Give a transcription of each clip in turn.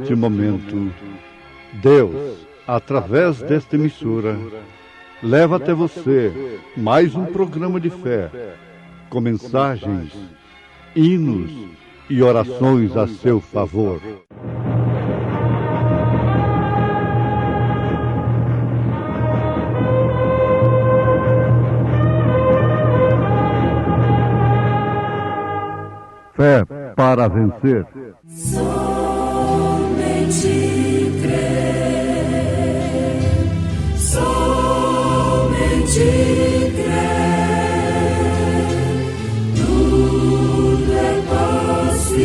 neste momento, Deus, através desta emissora, leva até você mais um programa de fé, com mensagens, hinos e orações a seu favor. Fé para vencer. Somente crer, somente crer, tudo é possível,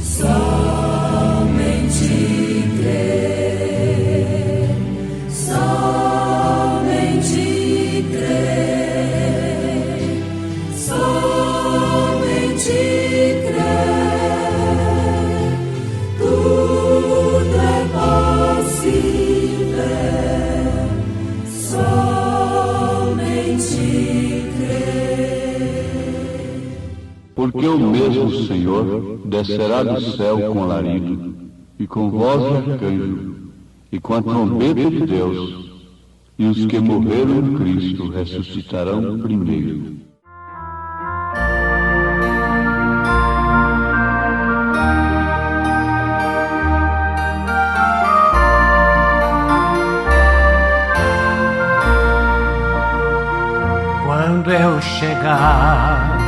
somente crer, somente crer, somente crer, tudo é possível, somente crer. Porque o mesmo Senhor descerá do céu com alarido, e com voz de arcanjo, e com a trombeta de Deus, e os que morreram em Cristo ressuscitarão primeiro. Quando eu chegar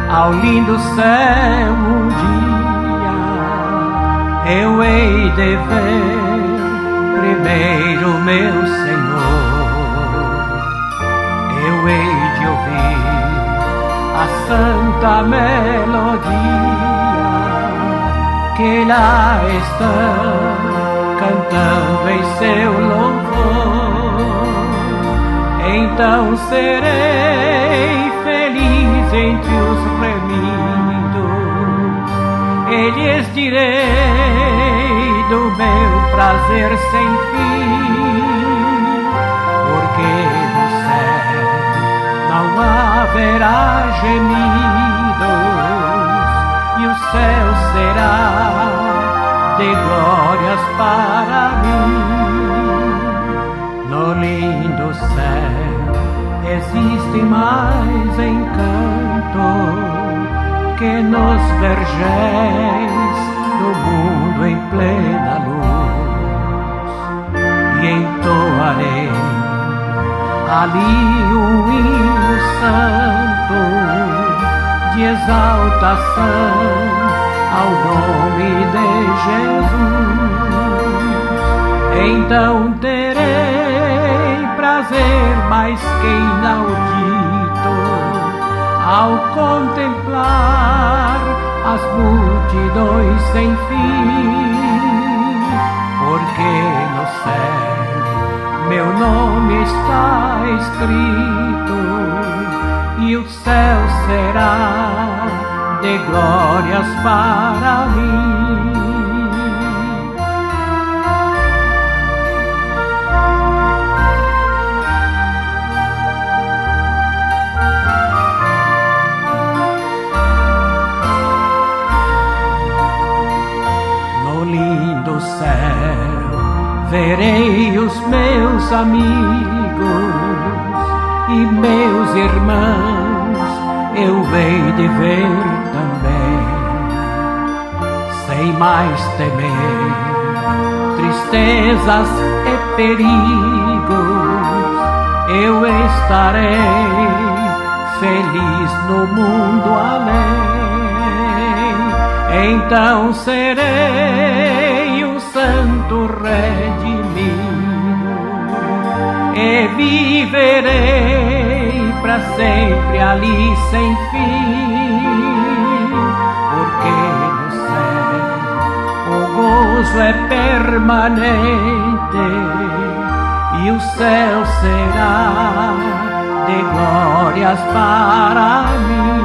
ao lindo céu um dia, eu hei de ver primeiro meu Senhor. Eu hei de ouvir a santa melodia que lá estão cantando em seu louvor. Então serei feliz entre os remidos, e lhes direi do meu prazer sem fim, porque no céu não haverá gemidos, e o céu será de glórias para mim. No lindo céu existe mais encanto que nos vergéis do mundo em plena luz, e entoarei ali um hino santo de exaltação ao nome de Jesus. Então terei prazer mais que inaudito ao contemplar as multidões sem fim, porque no céu meu nome está escrito, e o céu será de glórias para mim. Do céu verei os meus amigos e meus irmãos, eu hei de ver também, sem mais temer tristezas e perigos. Eu estarei feliz no mundo além. Então serei um santo redimido e viverei para sempre ali sem fim, porque no céu o gozo é permanente e o céu será de glórias para mim.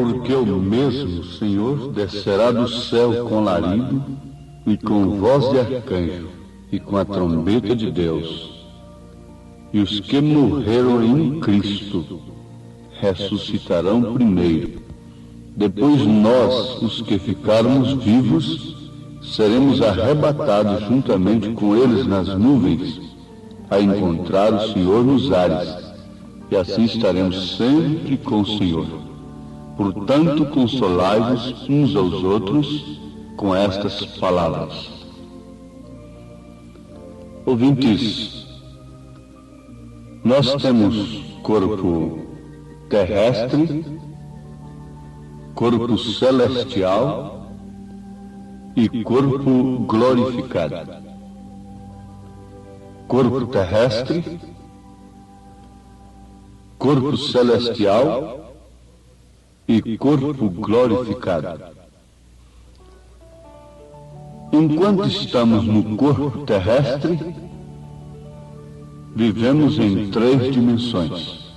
Porque o mesmo Senhor descerá do céu com alarido, e com voz de arcanjo, e com a trombeta de Deus. E os que morreram em Cristo ressuscitarão primeiro. Depois nós, os que ficarmos vivos, seremos arrebatados juntamente com eles nas nuvens, a encontrar o Senhor nos ares, e assim estaremos sempre com o Senhor. Portanto, consolai-vos uns aos outros com estas palavras. Ouvintes, nós temos corpo terrestre, corpo celestial e corpo glorificado. Corpo terrestre, corpo celestial e corpo glorificado. Enquanto estamos no corpo terrestre, vivemos em 3 dimensões: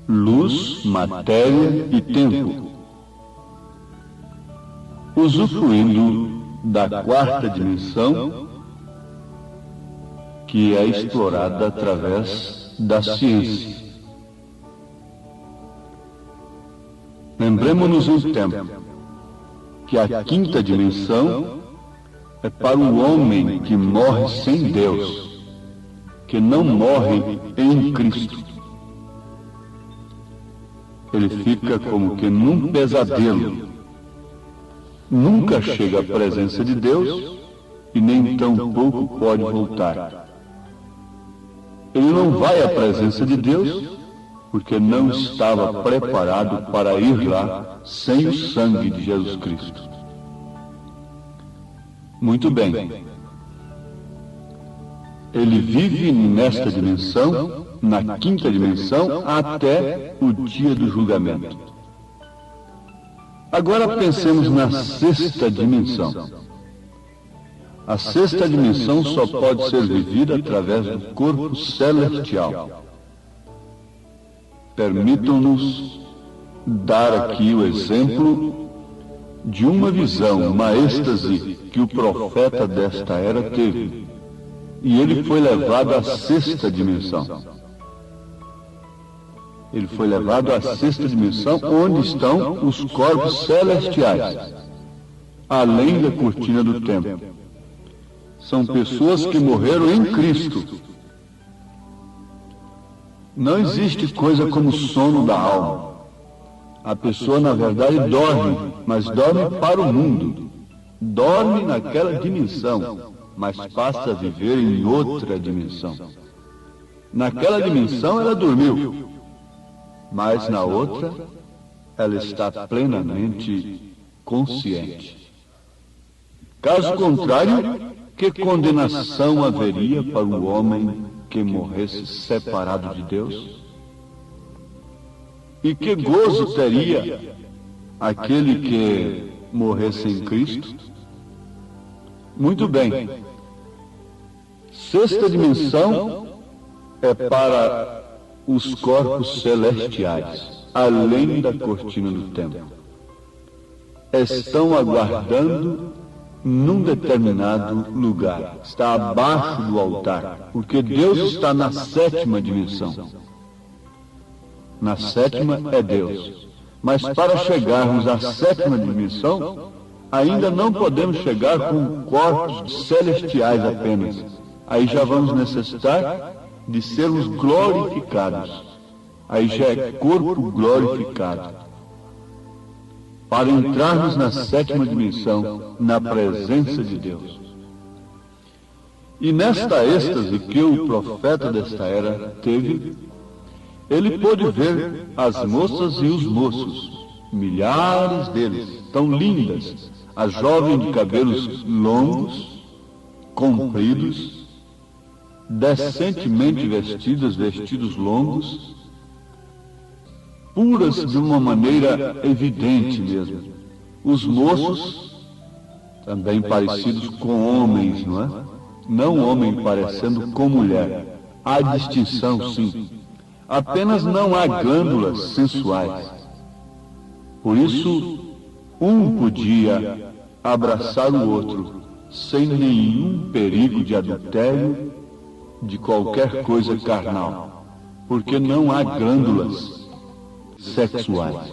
luz, matéria e tempo, usufruindo da 4ª dimensão, que é explorada através da ciência. Lembremos-nos um tempo que a 5ª dimensão é para o homem que morre sem Deus, que não morre em Cristo. Ele fica como que num pesadelo. Nunca chega à presença de Deus e nem tampouco pode voltar. Ele não vai à presença de Deus porque não estava preparado para ir lá sem o sangue de Jesus Cristo. Muito bem. Ele vive nesta dimensão, na 5ª dimensão, até o dia do julgamento. Agora pensemos na 6ª dimensão. A 6ª dimensão só pode ser vivida através do corpo celestial. Permitam-nos dar aqui o exemplo de uma visão, uma êxtase que o profeta desta era teve. E ele foi levado à 6ª dimensão. Ele foi levado à 6ª dimensão, onde estão os corpos celestiais, além da cortina do tempo. São pessoas que morreram em Cristo. Não existe coisa como sono da alma. A pessoa, na verdade, dorme, mas dorme para o mundo. Dorme naquela dimensão, mas passa a viver em outra dimensão. Naquela dimensão ela dormiu, mas na outra ela está plenamente consciente. Caso contrário, que condenação haveria para o homem que morresse separado de Deus? E que gozo teria aquele que morresse em Cristo? Muito bem. 6ª dimensão é para os corpos celestiais, além da cortina do tempo. Estão aguardando num determinado lugar. Está abaixo do altar, porque Deus está na 7ª dimensão. Na 7ª é Deus. Mas para chegarmos à 7ª dimensão, ainda não podemos chegar com corpos celestiais apenas. Aí já vamos necessitar de sermos glorificados. Aí já é corpo glorificado. Para entrarmos na 7ª dimensão, na presença de Deus. E nesta êxtase que o profeta desta era teve, ele pôde ver as moças e os moços, milhares deles, tão lindas, as jovens de cabelos longos, compridos, decentemente vestidas, vestidos longos, puras de uma maneira evidente mesmo. Os moços, também parecidos com homens, não é? Não homem parecendo com mulher. Há distinção, sim. Apenas não há glândulas sensuais. Por isso, um podia abraçar o outro sem nenhum perigo de adultério, de qualquer coisa carnal, porque não há glândulas sexuais.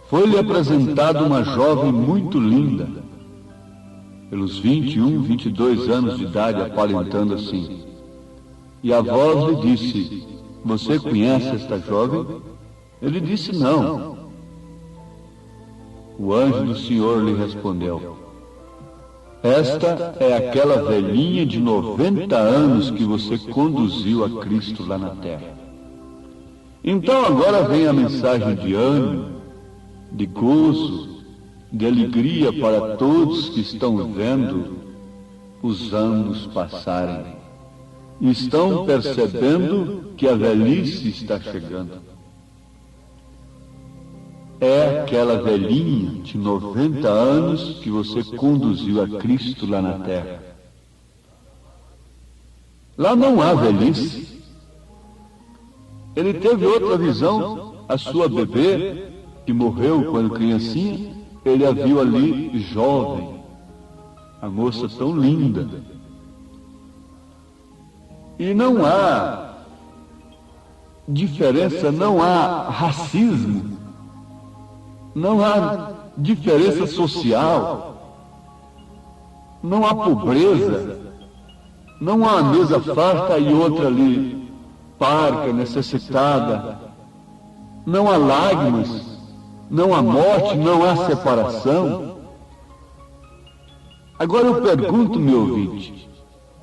Foi-lhe apresentada uma jovem muito linda, pelos 21, 22 anos de idade, aparentando assim. E a voz lhe disse: você conhece esta jovem? Ele disse: não. O anjo do Senhor lhe respondeu: esta é aquela velhinha de 90 anos que você conduziu a Cristo lá na terra. Então agora vem a mensagem de ânimo, de gozo, de alegria para todos que estão vendo os anos passarem e estão percebendo que a velhice está chegando. É aquela velhinha de 90 anos que você conduziu a Cristo lá na terra. Lá não há velhice. Ele teve outra visão, a sua bebê, que morreu quando criancinha, ele a viu ali jovem, a moça tão linda. E não há diferença, não há racismo, não há diferença social, não há pobreza, não há uma mesa farta e outra ali parca, necessitada, não há lágrimas, não há morte, não há separação. Agora eu pergunto, meu ouvinte,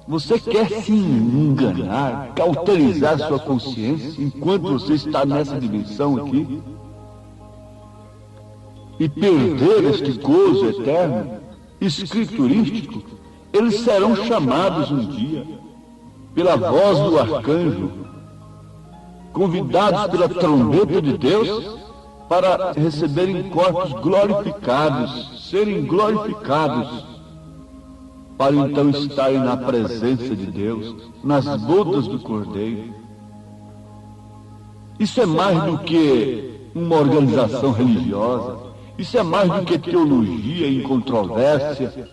você quer se enganar, cauterizar sua consciência enquanto você está nessa dimensão aqui? E perder este gozo eterno, escriturístico? Eles serão chamados um dia, pela voz do arcanjo, convidados pela trombeta de Deus, para receberem corpos glorificados, serem glorificados, para então estarem na presença de Deus, nas bodas do Cordeiro. Isso é mais do que uma organização religiosa, isso é mais do que teologia em controvérsia,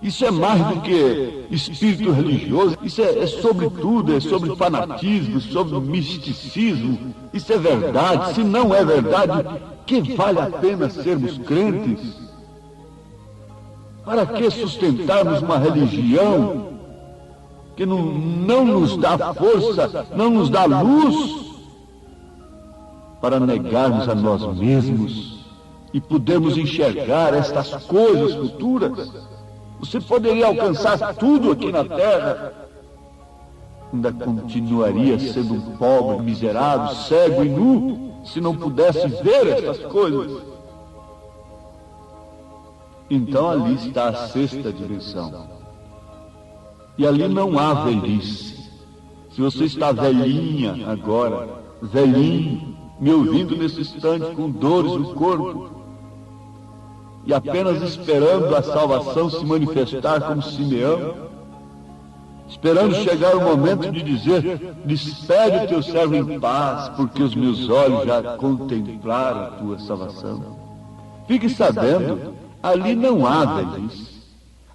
isso é mais do que espírito religioso, isso é sobre tudo, é sobre fanatismo, sobre misticismo. Isso é verdade. Se não é verdade, que vale a pena sermos crentes? Para que sustentarmos uma religião que não nos dá força, não nos dá luz, para negarmos a nós mesmos e podermos enxergar estas coisas futuras? Você poderia alcançar tudo aqui na terra, ainda continuaria sendo um pobre, miserável, cego e nu, se não pudesse ver essas coisas. Então ali está a sexta dimensão. E ali não há velhice. Se você está velhinha agora, velhinho, me ouvindo nesse instante com dores no corpo, e apenas esperando a salvação se manifestar como Simeão, esperando chegar o momento de dizer: despede o teu servo em paz, porque os meus olhos já contemplaram a tua salvação. Fique sabendo, ali não há velhice,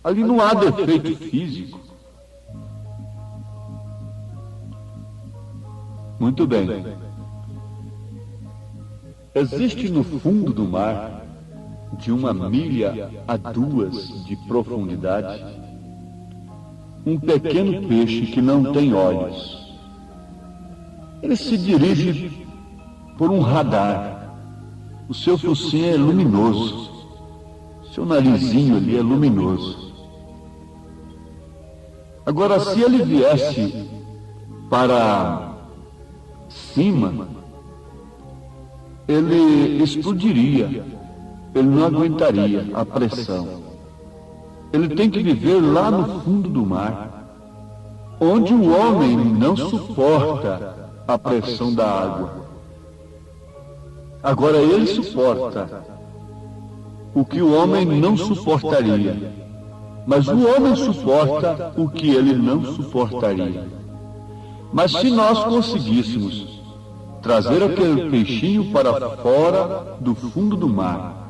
ali não há defeito físico. Muito bem. Existe no fundo do mar, de 1 milha a 2 de profundidade, um pequeno peixe que não tem olhos. Ele se dirige por um radar. O seu focinho é luminoso. Seu narizinho ali é luminoso. Agora, se ele viesse para cima, ele explodiria. Ele não aguentaria a pressão. Ele tem que viver lá no fundo do mar, onde o homem não suporta a pressão da água. Agora ele suporta o que o homem não suportaria, mas o homem suporta o que ele não suportaria. Mas se nós conseguíssemos trazer aquele peixinho para fora do fundo do mar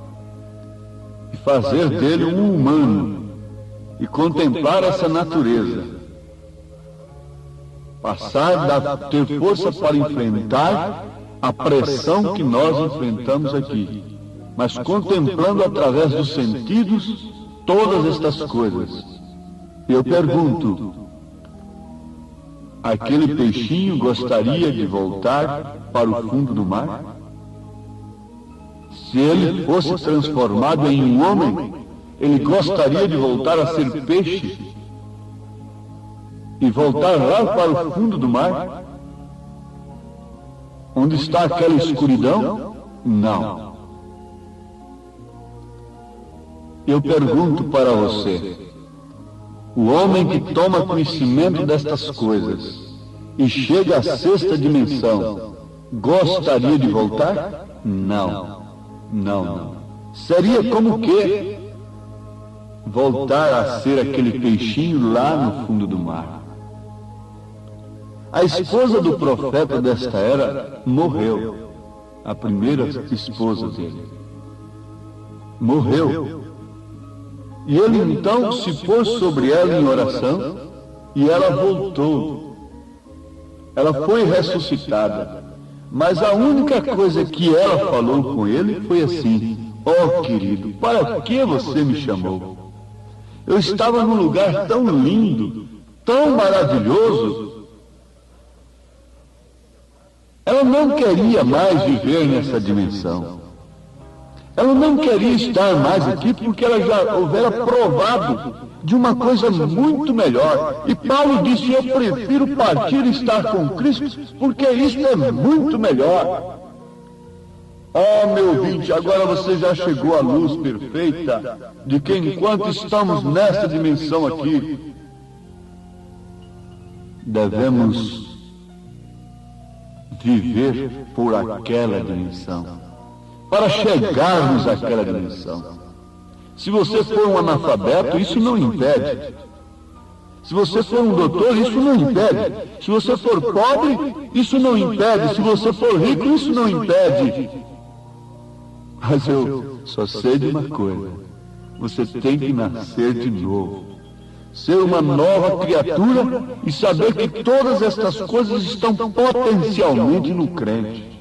e fazer dele um humano e contemplar essa natureza, passar a ter força para enfrentar a pressão que nós enfrentamos aqui, mas contemplando através dos sentidos todas estas coisas. Eu pergunto, aquele peixinho gostaria de voltar para o fundo do mar? Se ele fosse transformado em um homem, ele gostaria de voltar a ser peixe e voltar lá para o fundo do mar? Onde está aquela escuridão? Não. Eu pergunto para você, o homem que toma conhecimento destas coisas e chega à sexta dimensão, gostaria de voltar? Não. Não. Seria como que voltar a ser aquele peixinho lá no fundo do mar. A esposa do profeta desta era morreu. A primeira esposa dele morreu. E ele então se pôs sobre ela em oração e ela voltou. Ela foi ressuscitada. Mas a única coisa que ela falou com ele foi assim: ó querido, para que você me chamou? Eu estava num lugar tão lindo, tão maravilhoso. Ela não queria mais viver nessa dimensão. Ela não queria estar mais aqui porque ela já houvera provado de uma coisa muito melhor. E Paulo disse: eu prefiro partir e estar com Cristo porque isto é muito melhor. Meu ouvinte, agora você já chegou à luz perfeita de que enquanto estamos nessa dimensão aqui, devemos viver por aquela dimensão, para chegarmos àquela dimensão. Se você for um analfabeto, isso não impede. Se você for um doutor, isso não impede. Se você for pobre, isso não impede. Se você for rico, isso não impede. Mas eu só sei de uma coisa: você tem que nascer de novo, ser uma nova criatura e saber que todas estas coisas estão potencialmente no crente.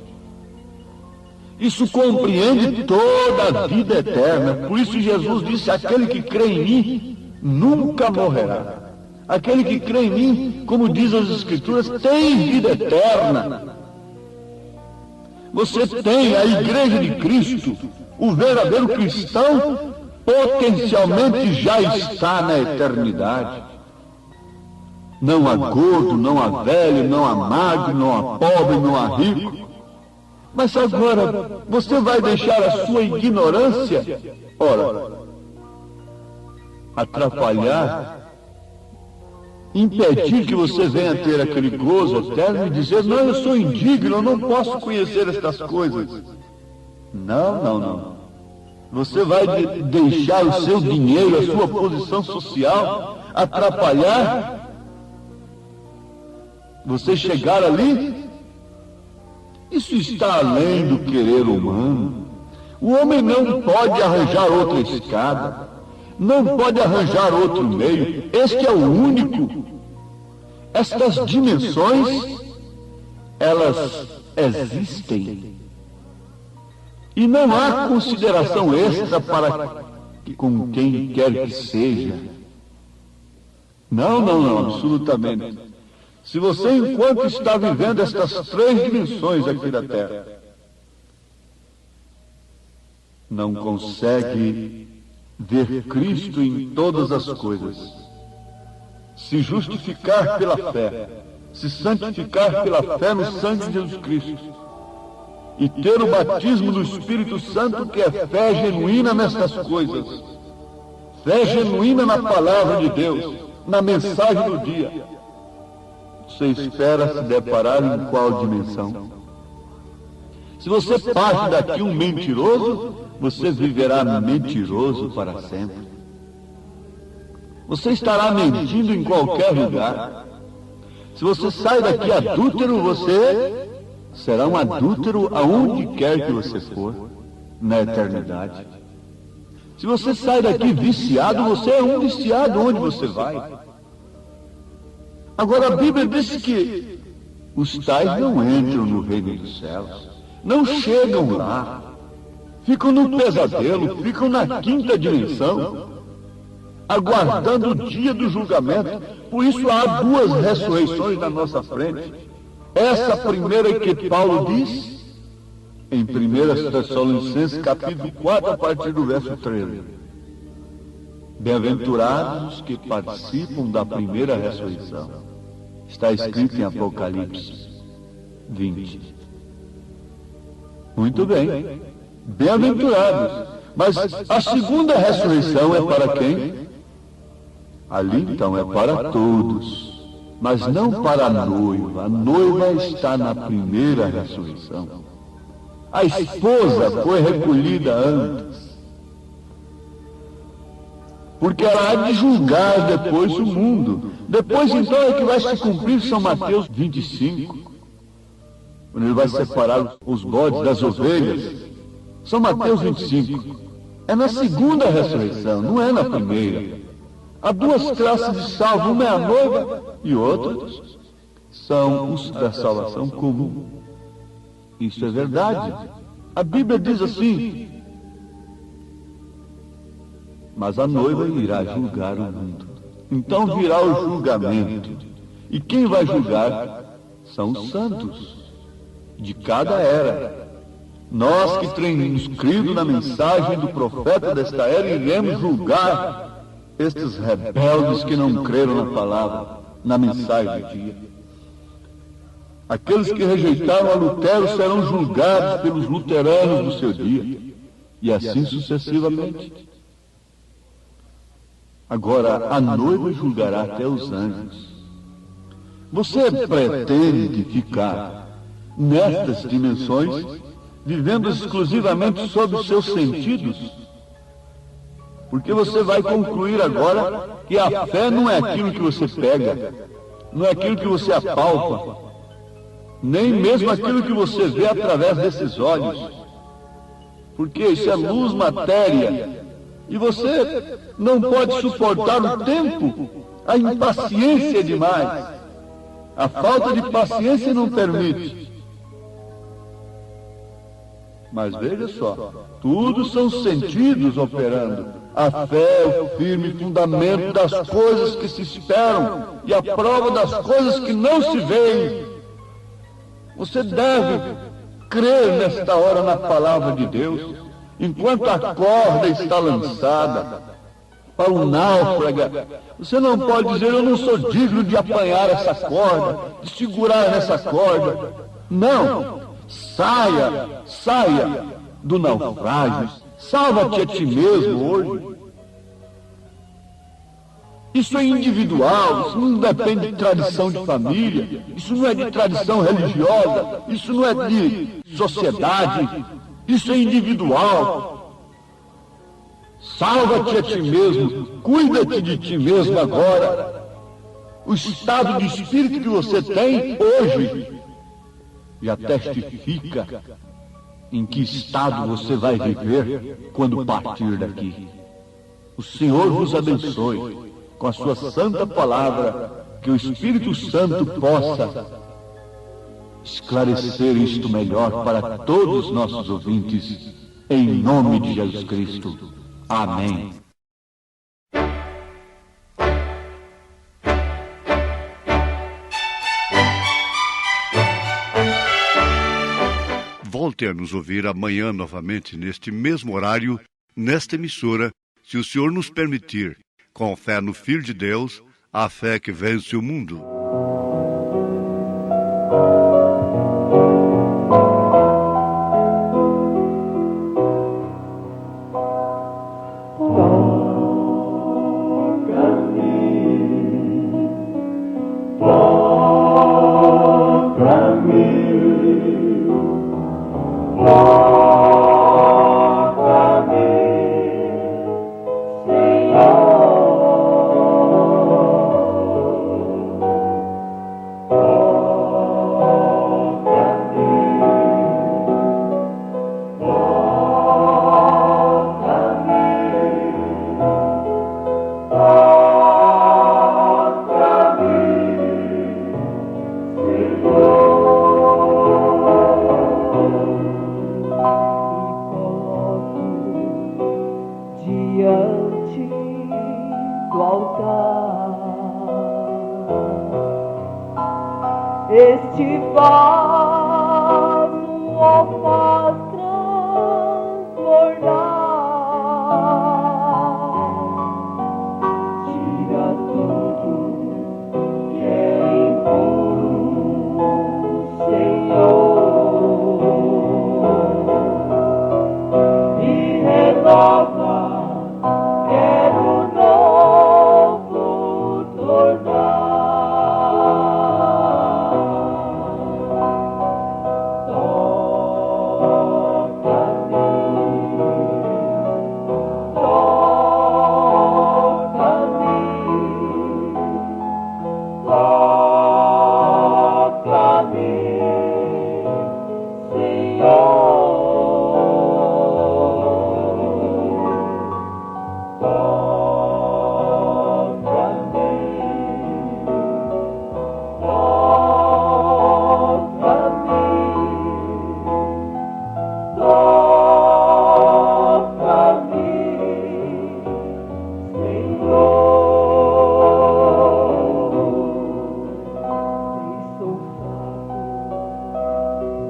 Isso compreende toda a vida eterna. Por isso Jesus disse: aquele que crê em mim nunca morrerá. Aquele que crê em mim, como diz as Escrituras, tem vida eterna. Você tem a Igreja de Cristo, o verdadeiro cristão, potencialmente já está na eternidade. Não há gordo, não há velho, não há magro, não há pobre, não há rico. Mas agora, você vai deixar a sua ignorância, atrapalhar, impedir que você venha ter aquele gozo eterno e dizer: não, eu sou indigno, eu não posso conhecer estas coisas. Não. Você vai deixar o seu dinheiro, a sua posição social, atrapalhar você chegar ali? Isso está além do querer humano. O homem não pode arranjar outra escada, não pode arranjar outro meio. Este é o único. Estas dimensões, elas existem. E não há consideração extra para com quem quer que seja. Não, absolutamente. Se você, enquanto está vivendo estas três dimensões aqui da Terra, não consegue ver Cristo em todas as coisas, se justificar pela fé, se santificar pela fé no sangue de Jesus Cristo, e ter o batismo do Espírito Santo, que é fé genuína nestas coisas, fé genuína na palavra de Deus, na mensagem do dia, você espera se deparar em qual dimensão? Se você parte daqui um mentiroso, você viverá mentiroso para sempre. Você estará mentindo em qualquer lugar. Se você sai daqui adúltero, você será um adúltero aonde quer que você for, na eternidade. Se você sai daqui viciado, você é um viciado onde você vai. Agora a Bíblia diz que os tais não entram no reino dos céus, não chegam lá, ficam no pesadelo, ficam na quinta dimensão, aguardando o dia do julgamento. Por isso há duas ressurreições na nossa frente. Essa primeira que Paulo diz, em 1 Tessalonicenses capítulo 4, a partir do verso 13. Bem-aventurados os que participam da primeira ressurreição. Está escrito em Apocalipse 20. Muito bem. Bem-aventurados. Mas a segunda ressurreição é para quem? Ali então é para todos, mas não para a noiva. A noiva está na primeira ressurreição. A esposa foi recolhida antes, porque ela há de julgar depois o mundo. Depois então é que vai se cumprir São Mateus 25, quando ele vai separar os bodes das ovelhas. São Mateus 25. É na segunda ressurreição, não é na primeira. Há duas classes de salvo, uma é a noiva e outros são os da salvação comum. Isso é verdade. A Bíblia diz assim: mas a noiva irá julgar o mundo. Então virá o julgamento. E quem vai julgar são os santos de cada era. Nós que temos crido na mensagem do profeta desta era, iremos julgar estes rebeldes que não creram na palavra, na mensagem do dia. Aqueles que rejeitaram a Lutero serão julgados pelos luteranos do seu dia, e assim sucessivamente. Agora, a noiva julgará até os anjos. Você pretende ficar nestas dimensões, vivendo exclusivamente sob os seus sentidos? Porque você vai concluir agora que a fé não é aquilo que você pega, não é aquilo que você apalpa, nem mesmo aquilo que você vê através desses olhos. Porque isso é luz, matéria, e você não pode suportar o tempo, a impaciência é demais. A falta de paciência não permite. Mas veja só, tudo são sentidos operando. A fé é o firme fundamento das coisas que se esperam e a prova das coisas que não se veem. Você deve crer nesta hora na palavra de Deus, enquanto a corda está lançada para o náufrago. Você não pode dizer: eu não sou digno de apanhar essa corda, de segurar nessa corda. Não, saia do naufrágio. Salva-te a ti mesmo hoje. Isso é individual, isso não depende de tradição de família, isso não é de tradição religiosa, isso não é de sociedade, isso é individual. Salva-te a ti mesmo, cuida-te de ti mesmo agora. O estado de espírito que você tem hoje já testifica em que estado você vai viver quando partir daqui. O Senhor vos abençoe com a sua santa palavra, que o Espírito Santo possa esclarecer isto melhor para todos os nossos ouvintes, em nome de Jesus Cristo. Amém. Volte a nos ouvir amanhã novamente, neste mesmo horário, nesta emissora, se o Senhor nos permitir, com fé no Filho de Deus, a fé que vence o mundo. Oh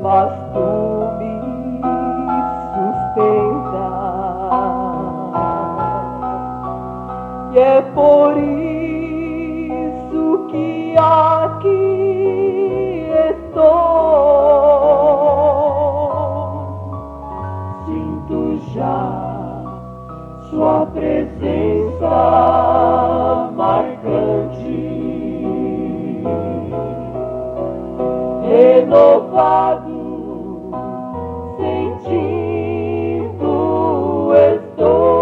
mas tu me sustentas. E é por isso que aqui estou. Sinto já sua presença marcante, renovado, sentindo estou.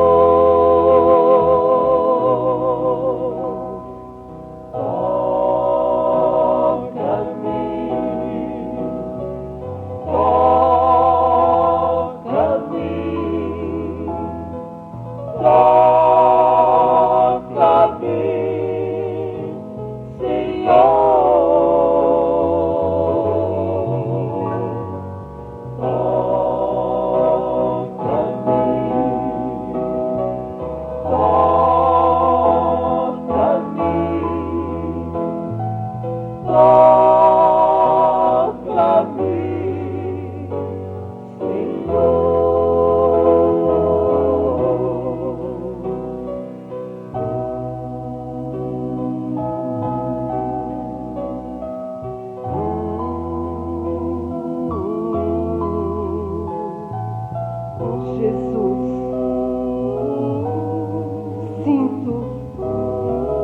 Sinto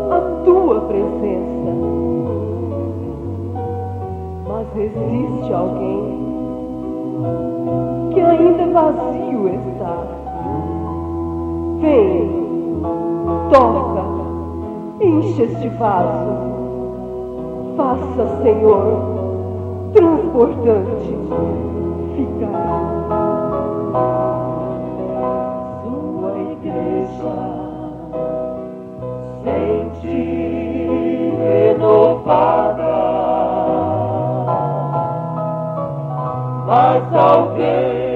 a tua presença, mas existe alguém que ainda vazio está. Vem, toca, enche este vaso, faça, Senhor, transbordante ficar. Sua igreja sente renovada, mas alguém